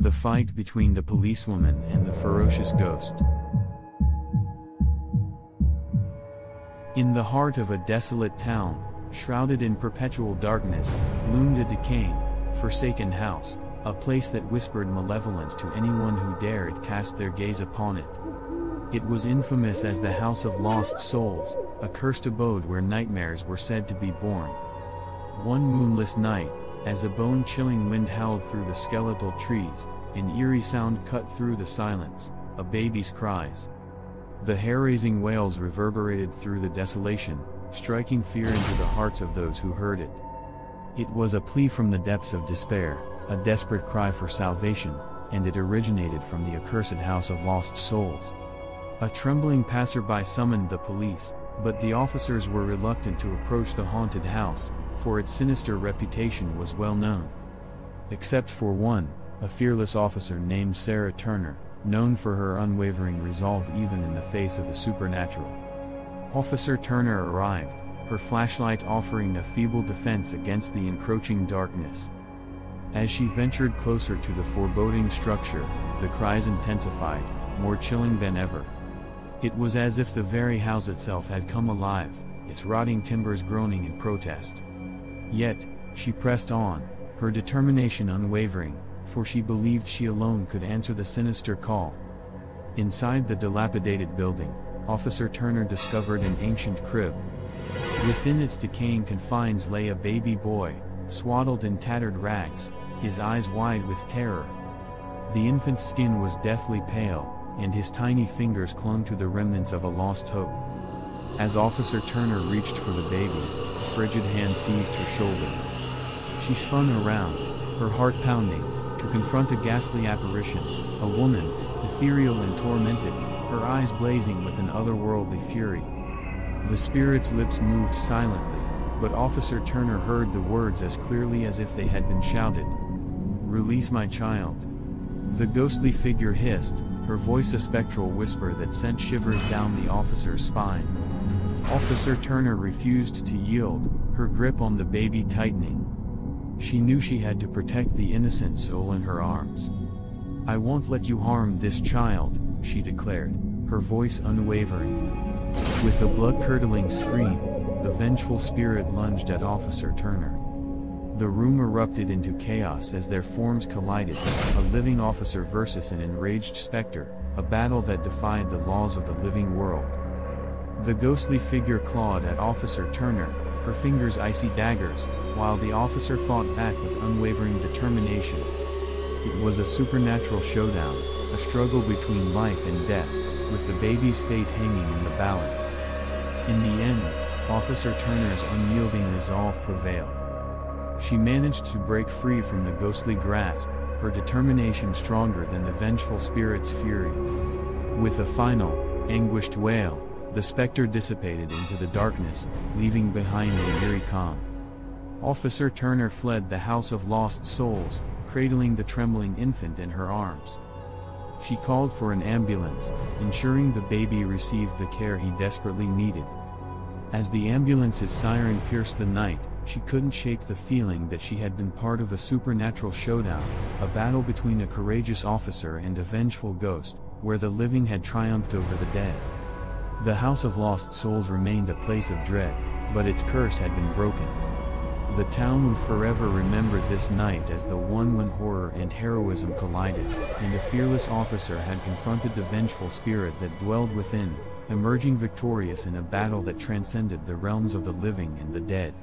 The fight between the policewoman and the ferocious ghost. In the heart of a desolate town, shrouded in perpetual darkness, loomed a decaying, forsaken house, a place that whispered malevolence to anyone who dared cast their gaze upon it. It was infamous as the House of Lost Souls, a cursed abode where nightmares were said to be born. One moonless night, as a bone-chilling wind howled through the skeletal trees, an eerie sound cut through the silence, a baby's cries. The hair-raising wails reverberated through the desolation, striking fear into the hearts of those who heard it. It was a plea from the depths of despair, a desperate cry for salvation, and it originated from the accursed House of Lost Souls. A trembling passerby summoned the police, but the officers were reluctant to approach the haunted house, for its sinister reputation was well known. Except for one, a fearless officer named Sarah Turner, known for her unwavering resolve even in the face of the supernatural. Officer Turner arrived, her flashlight offering a feeble defense against the encroaching darkness. As she ventured closer to the foreboding structure, the cries intensified, more chilling than ever. It was as if the very house itself had come alive, its rotting timbers groaning in protest. Yet, she pressed on, her determination unwavering, for she believed she alone could answer the sinister call. Inside the dilapidated building, Officer Turner discovered an ancient crib. Within its decaying confines lay a baby boy, swaddled in tattered rags, his eyes wide with terror. The infant's skin was deathly pale, and his tiny fingers clung to the remnants of a lost hope. As Officer Turner reached for the baby, a frigid hand seized her shoulder. She spun around, her heart pounding, to confront a ghastly apparition, a woman, ethereal and tormented, her eyes blazing with an otherworldly fury. The spirit's lips moved silently, but Officer Turner heard the words as clearly as if they had been shouted. "Release my child." The ghostly figure hissed, her voice a spectral whisper that sent shivers down the officer's spine. Officer Turner refused to yield, her grip on the baby tightening. She knew she had to protect the innocent soul in her arms. "I won't let you harm this child," she declared, her voice unwavering. With a blood-curdling scream, the vengeful spirit lunged at Officer Turner. The room erupted into chaos as their forms collided, a living officer versus an enraged specter, a battle that defied the laws of the living world. The ghostly figure clawed at Officer Turner, her fingers icy daggers, while the officer fought back with unwavering determination. It was a supernatural showdown, a struggle between life and death, with the baby's fate hanging in the balance. In the end, Officer Turner's unyielding resolve prevailed. She managed to break free from the ghostly grasp, her determination stronger than the vengeful spirit's fury. With a final, anguished wail, the specter dissipated into the darkness, leaving behind an eerie calm. Officer Turner fled the House of Lost Souls, cradling the trembling infant in her arms. She called for an ambulance, ensuring the baby received the care he desperately needed. As the ambulance's siren pierced the night, she couldn't shake the feeling that she had been part of a supernatural showdown, a battle between a courageous officer and a vengeful ghost, where the living had triumphed over the dead. The House of Lost Souls remained a place of dread, but its curse had been broken. The town would forever remember this night as the one when horror and heroism collided, and a fearless officer had confronted the vengeful spirit that dwelled within, emerging victorious in a battle that transcended the realms of the living and the dead.